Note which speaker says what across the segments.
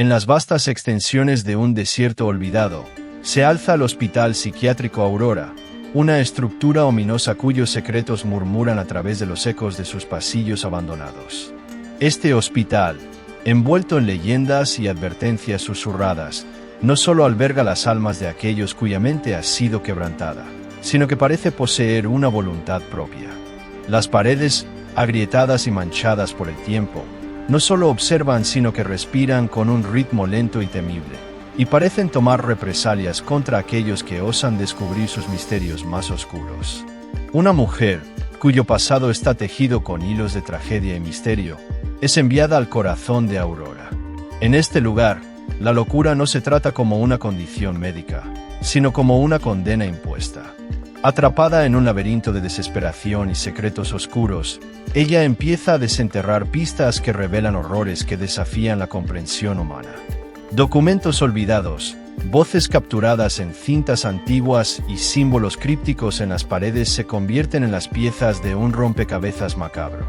Speaker 1: En las vastas extensiones de un desierto olvidado, se alza el Hospital Psiquiátrico Aurora, una estructura ominosa cuyos secretos murmuran a través de los ecos de sus pasillos abandonados. Este hospital, envuelto en leyendas y advertencias susurradas, no solo alberga las almas de aquellos cuya mente ha sido quebrantada, sino que parece poseer una voluntad propia. Las paredes, agrietadas y manchadas por el tiempo, no solo observan sino que respiran con un ritmo lento y temible, y parecen tomar represalias contra aquellos que osan descubrir sus misterios más oscuros. Una mujer, cuyo pasado está tejido con hilos de tragedia y misterio, es enviada al corazón de Aurora. En este lugar, la locura no se trata como una condición médica, sino como una condena impuesta. Atrapada en un laberinto de desesperación y secretos oscuros, ella empieza a desenterrar pistas que revelan horrores que desafían la comprensión humana. Documentos olvidados, voces capturadas en cintas antiguas y símbolos crípticos en las paredes se convierten en las piezas de un rompecabezas macabro.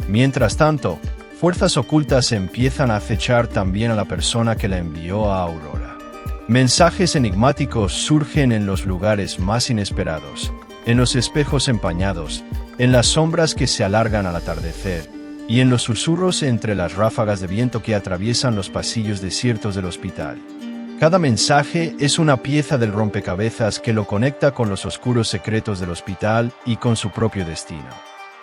Speaker 1: Mientras tanto, fuerzas ocultas empiezan a acechar también a la persona que la envió a Aurora. Mensajes enigmáticos surgen en los lugares más inesperados, en los espejos empañados, en las sombras que se alargan al atardecer, y en los susurros entre las ráfagas de viento que atraviesan los pasillos desiertos del hospital. Cada mensaje es una pieza del rompecabezas que lo conecta con los oscuros secretos del hospital y con su propio destino.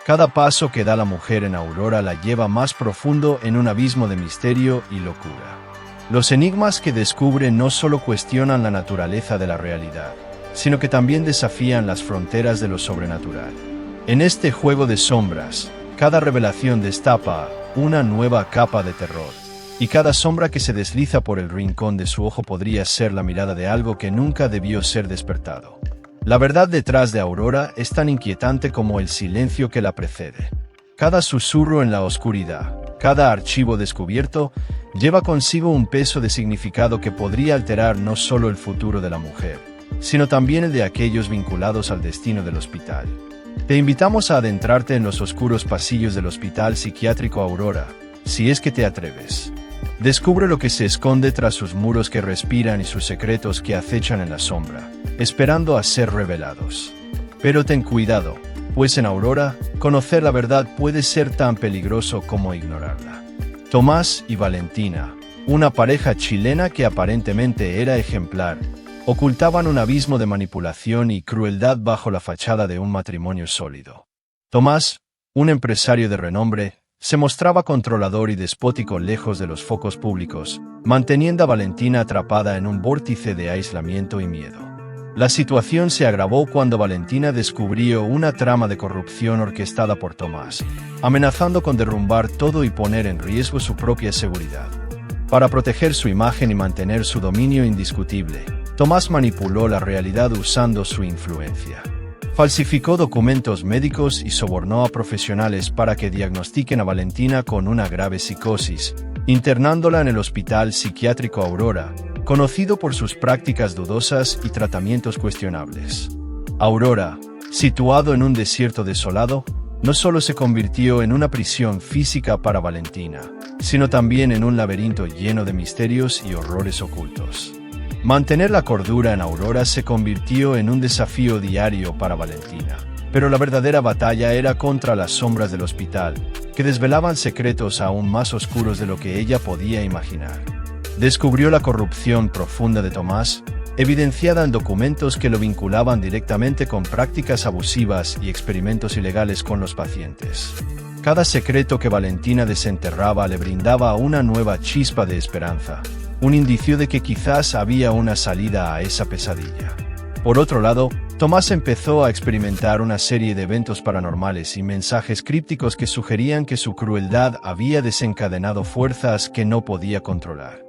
Speaker 1: Cada paso que da la mujer en Aurora la lleva más profundo en un abismo de misterio y locura. Los enigmas que descubre no solo cuestionan la naturaleza de la realidad, sino que también desafían las fronteras de lo sobrenatural. En este juego de sombras, cada revelación destapa una nueva capa de terror, y cada sombra que se desliza por el rincón de su ojo podría ser la mirada de algo que nunca debió ser despertado. La verdad detrás de Aurora es tan inquietante como el silencio que la precede. Cada susurro en la oscuridad, cada archivo descubierto, lleva consigo un peso de significado que podría alterar no solo el futuro de la mujer, sino también el de aquellos vinculados al destino del hospital. Te invitamos a adentrarte en los oscuros pasillos del Hospital Psiquiátrico Aurora, si es que te atreves. Descubre lo que se esconde tras sus muros que respiran y sus secretos que acechan en la sombra, esperando a ser revelados. Pero ten cuidado, pues en Aurora, conocer la verdad puede ser tan peligroso como ignorarla. Tomás y Valentina, una pareja chilena que aparentemente era ejemplar, ocultaban un abismo de manipulación y crueldad bajo la fachada de un matrimonio sólido. Tomás, un empresario de renombre, se mostraba controlador y despótico lejos de los focos públicos, manteniendo a Valentina atrapada en un vórtice de aislamiento y miedo. La situación se agravó cuando Valentina descubrió una trama de corrupción orquestada por Tomás, amenazando con derrumbar todo y poner en riesgo su propia seguridad. Para proteger su imagen y mantener su dominio indiscutible, Tomás manipuló la realidad usando su influencia. Falsificó documentos médicos y sobornó a profesionales para que diagnostiquen a Valentina con una grave psicosis, internándola en el Hospital Psiquiátrico Aurora, conocido por sus prácticas dudosas y tratamientos cuestionables. Aurora, situado en un desierto desolado, no solo se convirtió en una prisión física para Valentina, sino también en un laberinto lleno de misterios y horrores ocultos. Mantener la cordura en Aurora se convirtió en un desafío diario para Valentina, pero la verdadera batalla era contra las sombras del hospital, que desvelaban secretos aún más oscuros de lo que ella podía imaginar. Descubrió la corrupción profunda de Tomás, evidenciada en documentos que lo vinculaban directamente con prácticas abusivas y experimentos ilegales con los pacientes. Cada secreto que Valentina desenterraba le brindaba una nueva chispa de esperanza, un indicio de que quizás había una salida a esa pesadilla. Por otro lado, Tomás empezó a experimentar una serie de eventos paranormales y mensajes crípticos que sugerían que su crueldad había desencadenado fuerzas que no podía controlar.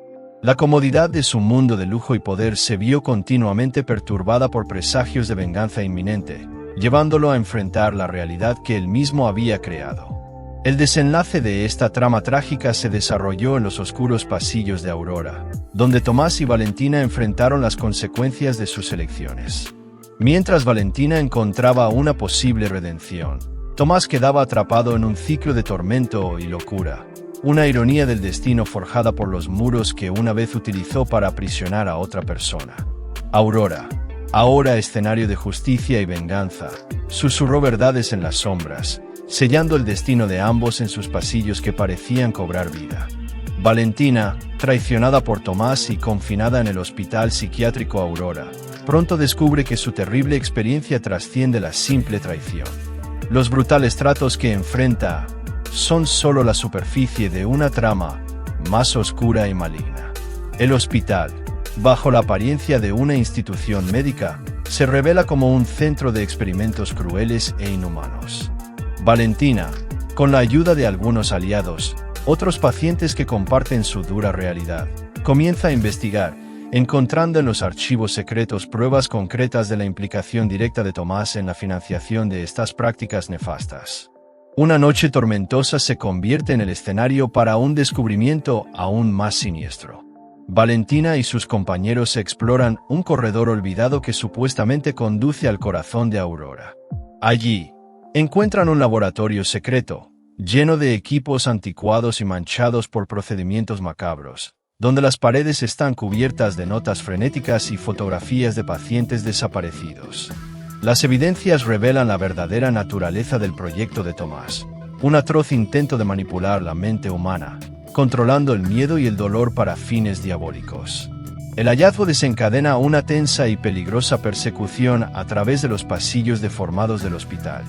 Speaker 1: La comodidad de su mundo de lujo y poder se vio continuamente perturbada por presagios de venganza inminente, llevándolo a enfrentar la realidad que él mismo había creado. El desenlace de esta trama trágica se desarrolló en los oscuros pasillos de Aurora, donde Tomás y Valentina enfrentaron las consecuencias de sus elecciones. Mientras Valentina encontraba una posible redención, Tomás quedaba atrapado en un ciclo de tormento y locura, una ironía del destino forjada por los muros que una vez utilizó para aprisionar a otra persona. Aurora, ahora escenario de justicia y venganza, susurró verdades en las sombras, sellando el destino de ambos en sus pasillos que parecían cobrar vida. Valentina, traicionada por Tomás y confinada en el hospital psiquiátrico Aurora, pronto descubre que su terrible experiencia trasciende la simple traición. Los brutales tratos que enfrenta son solo la superficie de una trama más oscura y maligna. El hospital, bajo la apariencia de una institución médica, se revela como un centro de experimentos crueles e inhumanos. Valentina, con la ayuda de algunos aliados, otros pacientes que comparten su dura realidad, comienza a investigar, encontrando en los archivos secretos pruebas concretas de la implicación directa de Tomás en la financiación de estas prácticas nefastas. Una noche tormentosa se convierte en el escenario para un descubrimiento aún más siniestro. Valentina y sus compañeros exploran un corredor olvidado que supuestamente conduce al corazón de Aurora. Allí, encuentran un laboratorio secreto, lleno de equipos anticuados y manchados por procedimientos macabros, donde las paredes están cubiertas de notas frenéticas y fotografías de pacientes desaparecidos. Las evidencias revelan la verdadera naturaleza del proyecto de Tomás, un atroz intento de manipular la mente humana, controlando el miedo y el dolor para fines diabólicos. El hallazgo desencadena una tensa y peligrosa persecución a través de los pasillos deformados del hospital.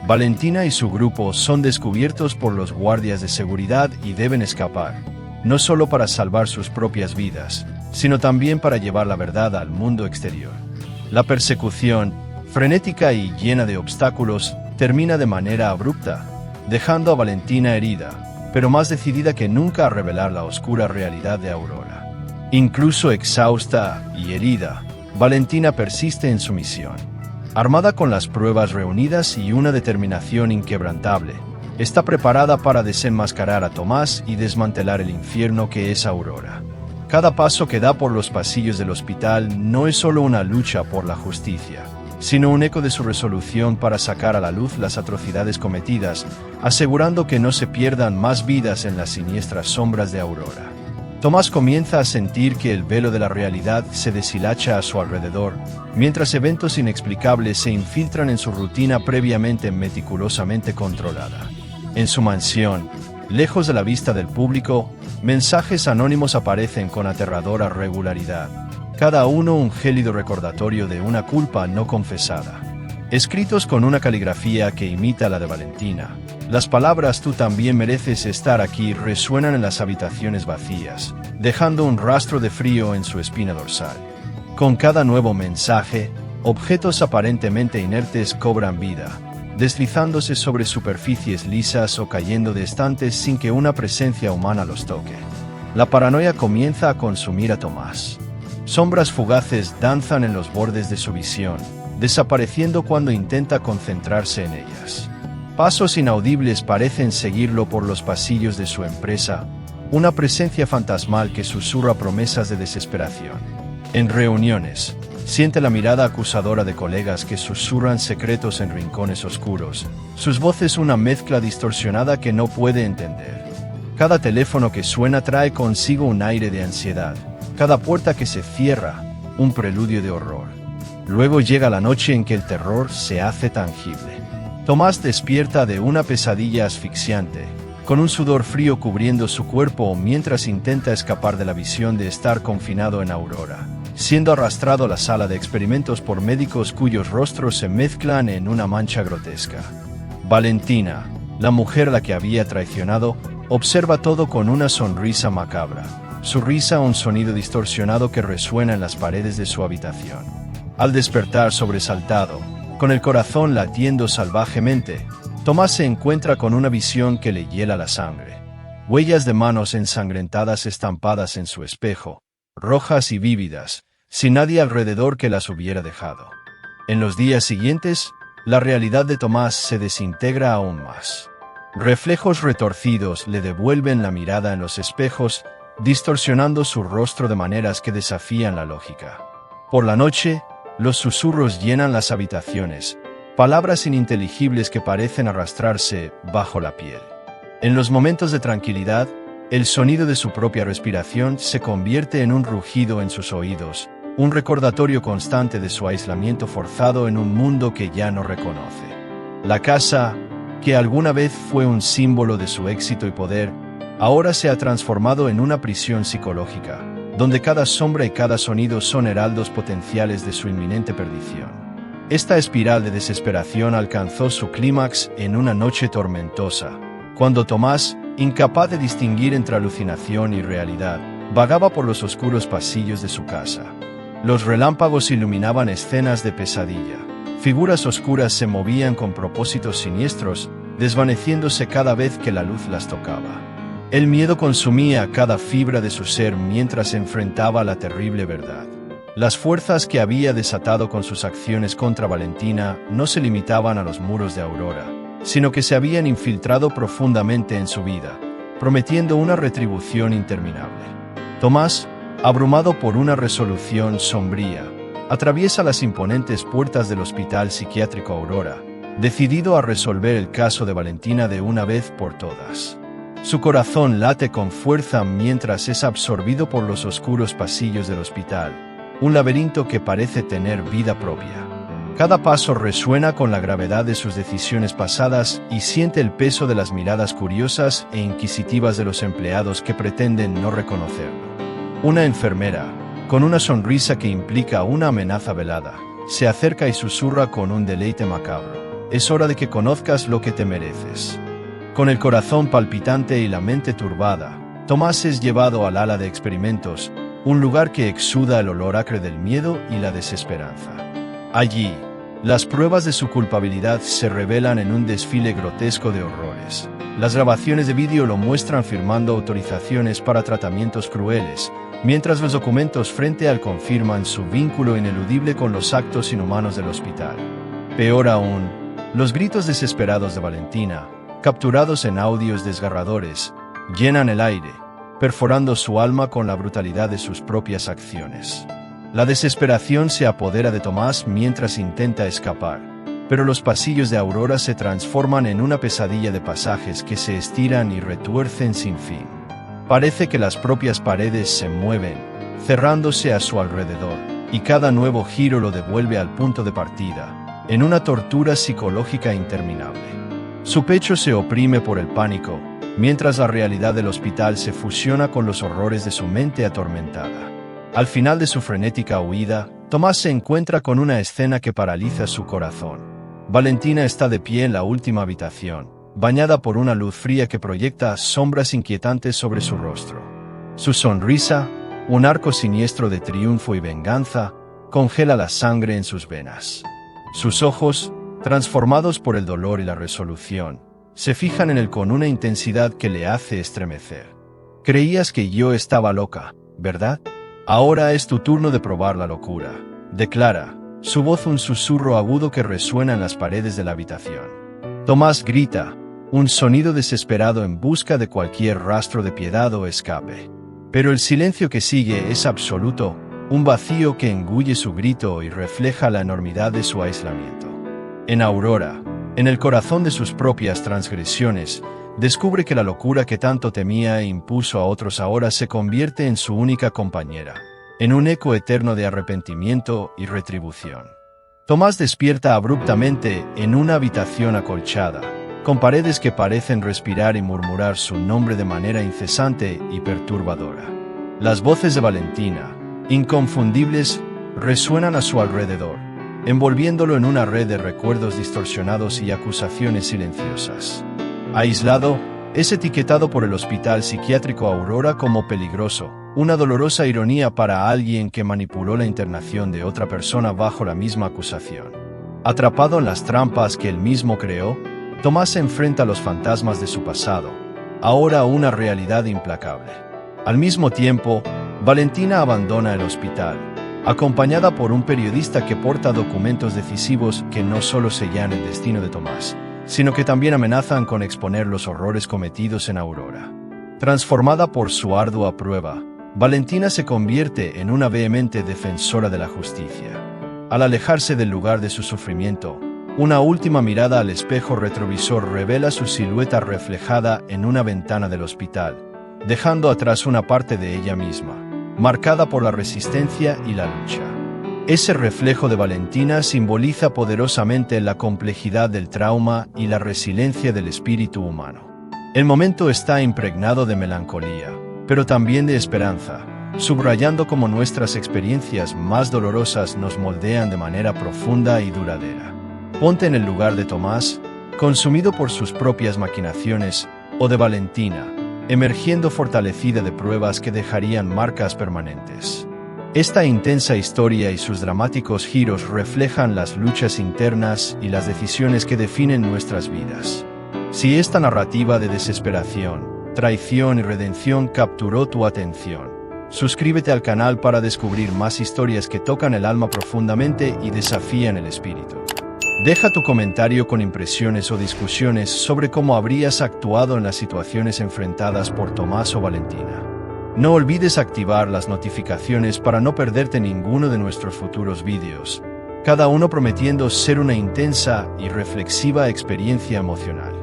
Speaker 1: Valentina y su grupo son descubiertos por los guardias de seguridad y deben escapar, no solo para salvar sus propias vidas, sino también para llevar la verdad al mundo exterior. La persecución, frenética y llena de obstáculos, termina de manera abrupta, dejando a Valentina herida, pero más decidida que nunca a revelar la oscura realidad de Aurora. Incluso exhausta y herida, Valentina persiste en su misión. Armada con las pruebas reunidas y una determinación inquebrantable, está preparada para desenmascarar a Tomás y desmantelar el infierno que es Aurora. Cada paso que da por los pasillos del hospital no es solo una lucha por la justicia, sino un eco de su resolución para sacar a la luz las atrocidades cometidas, asegurando que no se pierdan más vidas en las siniestras sombras de Aurora. Tomás comienza a sentir que el velo de la realidad se deshilacha a su alrededor, mientras eventos inexplicables se infiltran en su rutina previamente meticulosamente controlada. En su mansión, lejos de la vista del público, mensajes anónimos aparecen con aterradora regularidad, cada uno un gélido recordatorio de una culpa no confesada. Escritos con una caligrafía que imita la de Valentina, las palabras "tú también mereces estar aquí" resuenan en las habitaciones vacías, dejando un rastro de frío en su espina dorsal. Con cada nuevo mensaje, objetos aparentemente inertes cobran vida, deslizándose sobre superficies lisas o cayendo de estantes sin que una presencia humana los toque. La paranoia comienza a consumir a Tomás. Sombras fugaces danzan en los bordes de su visión, desapareciendo cuando intenta concentrarse en ellas. Pasos inaudibles parecen seguirlo por los pasillos de su empresa, una presencia fantasmal que susurra promesas de desesperación. En reuniones, siente la mirada acusadora de colegas que susurran secretos en rincones oscuros, sus voces una mezcla distorsionada que no puede entender. Cada teléfono que suena trae consigo un aire de ansiedad, cada puerta que se cierra, un preludio de horror. Luego llega la noche en que el terror se hace tangible. Tomás despierta de una pesadilla asfixiante, con un sudor frío cubriendo su cuerpo mientras intenta escapar de la visión de estar confinado en Aurora, siendo arrastrado a la sala de experimentos por médicos cuyos rostros se mezclan en una mancha grotesca. Valentina, la mujer a la que había traicionado, observa todo con una sonrisa macabra, su risa un sonido distorsionado que resuena en las paredes de su habitación. Al despertar sobresaltado, con el corazón latiendo salvajemente, Tomás se encuentra con una visión que le hiela la sangre. Huellas de manos ensangrentadas estampadas en su espejo, rojas y vívidas, sin nadie alrededor que las hubiera dejado. En los días siguientes, la realidad de Tomás se desintegra aún más. Reflejos retorcidos le devuelven la mirada en los espejos, distorsionando su rostro de maneras que desafían la lógica. Por la noche, los susurros llenan las habitaciones, palabras ininteligibles que parecen arrastrarse bajo la piel. En los momentos de tranquilidad, el sonido de su propia respiración se convierte en un rugido en sus oídos, un recordatorio constante de su aislamiento forzado en un mundo que ya no reconoce. La casa, que alguna vez fue un símbolo de su éxito y poder, ahora se ha transformado en una prisión psicológica, donde cada sombra y cada sonido son heraldos potenciales de su inminente perdición. Esta espiral de desesperación alcanzó su clímax en una noche tormentosa, cuando Tomás, incapaz de distinguir entre alucinación y realidad, vagaba por los oscuros pasillos de su casa. Los relámpagos iluminaban escenas de pesadilla. Figuras oscuras se movían con propósitos siniestros, desvaneciéndose cada vez que la luz las tocaba. El miedo consumía cada fibra de su ser mientras enfrentaba la terrible verdad. Las fuerzas que había desatado con sus acciones contra Valentina no se limitaban a los muros de Aurora, sino que se habían infiltrado profundamente en su vida, prometiendo una retribución interminable. Tomás, abrumado por una resolución sombría, atraviesa las imponentes puertas del Hospital Psiquiátrico Aurora, decidido a resolver el caso de Valentina de una vez por todas. Su corazón late con fuerza mientras es absorbido por los oscuros pasillos del hospital, un laberinto que parece tener vida propia. Cada paso resuena con la gravedad de sus decisiones pasadas y siente el peso de las miradas curiosas e inquisitivas de los empleados que pretenden no reconocerlo. Una enfermera, con una sonrisa que implica una amenaza velada, se acerca y susurra con un deleite macabro: «Es hora de que conozcas lo que te mereces». Con el corazón palpitante y la mente turbada, Tomás es llevado al ala de experimentos, un lugar que exuda el olor acre del miedo y la desesperanza. Allí, las pruebas de su culpabilidad se revelan en un desfile grotesco de horrores. Las grabaciones de vídeo lo muestran firmando autorizaciones para tratamientos crueles, mientras los documentos frente al confirman su vínculo ineludible con los actos inhumanos del hospital. Peor aún, los gritos desesperados de Valentina, capturados en audios desgarradores, llenan el aire, perforando su alma con la brutalidad de sus propias acciones. La desesperación se apodera de Tomás mientras intenta escapar, pero los pasillos de Aurora se transforman en una pesadilla de pasajes que se estiran y retuercen sin fin. Parece que las propias paredes se mueven, cerrándose a su alrededor, y cada nuevo giro lo devuelve al punto de partida, en una tortura psicológica interminable. Su pecho se oprime por el pánico, mientras la realidad del hospital se fusiona con los horrores de su mente atormentada. Al final de su frenética huida, Tomás se encuentra con una escena que paraliza su corazón. Valentina está de pie en la última habitación, bañada por una luz fría que proyecta sombras inquietantes sobre su rostro. Su sonrisa, un arco siniestro de triunfo y venganza, congela la sangre en sus venas. Sus ojos, transformados por el dolor y la resolución, se fijan en él con una intensidad que le hace estremecer. «Creías que yo estaba loca, ¿verdad? Ahora es tu turno de probar la locura», declara, su voz un susurro agudo que resuena en las paredes de la habitación. Tomás grita, un sonido desesperado en busca de cualquier rastro de piedad o escape. Pero el silencio que sigue es absoluto, un vacío que engulle su grito y refleja la enormidad de su aislamiento. En Aurora, en el corazón de sus propias transgresiones, descubre que la locura que tanto temía e impuso a otros ahora se convierte en su única compañera, en un eco eterno de arrepentimiento y retribución. Tomás despierta abruptamente en una habitación acolchada, con paredes que parecen respirar y murmurar su nombre de manera incesante y perturbadora. Las voces de Valentina, inconfundibles, resuenan a su alrededor, envolviéndolo en una red de recuerdos distorsionados y acusaciones silenciosas. Aislado, es etiquetado por el Hospital Psiquiátrico Aurora como peligroso, una dolorosa ironía para alguien que manipuló la internación de otra persona bajo la misma acusación. Atrapado en las trampas que él mismo creó, Tomás se enfrenta a los fantasmas de su pasado, ahora una realidad implacable. Al mismo tiempo, Valentina abandona el hospital, acompañada por un periodista que porta documentos decisivos que no solo sellan el destino de Tomás, sino que también amenazan con exponer los horrores cometidos en Aurora. Transformada por su ardua prueba, Valentina se convierte en una vehemente defensora de la justicia. Al alejarse del lugar de su sufrimiento, Una última mirada al espejo retrovisor revela su silueta reflejada en una ventana del hospital, dejando atrás una parte de ella misma, marcada por la resistencia y la lucha. Ese reflejo de Valentina simboliza poderosamente la complejidad del trauma y la resiliencia del espíritu humano. El momento está impregnado de melancolía, pero también de esperanza, subrayando cómo nuestras experiencias más dolorosas nos moldean de manera profunda y duradera. Ponte en el lugar de Tomás, consumido por sus propias maquinaciones, o de Valentina, emergiendo fortalecida de pruebas que dejarían marcas permanentes. Esta intensa historia y sus dramáticos giros reflejan las luchas internas y las decisiones que definen nuestras vidas. Si esta narrativa de desesperación, traición y redención capturó tu atención, suscríbete al canal para descubrir más historias que tocan el alma profundamente y desafían el espíritu. Deja tu comentario con impresiones o discusiones sobre cómo habrías actuado en las situaciones enfrentadas por Tomás o Valentina. No olvides activar las notificaciones para no perderte ninguno de nuestros futuros vídeos, cada uno prometiendo ser una intensa y reflexiva experiencia emocional.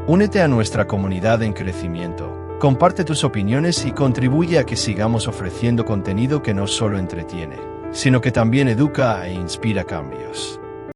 Speaker 1: Únete a nuestra comunidad en crecimiento, comparte tus opiniones y contribuye a que sigamos ofreciendo contenido que no solo entretiene, sino que también educa e inspira cambios.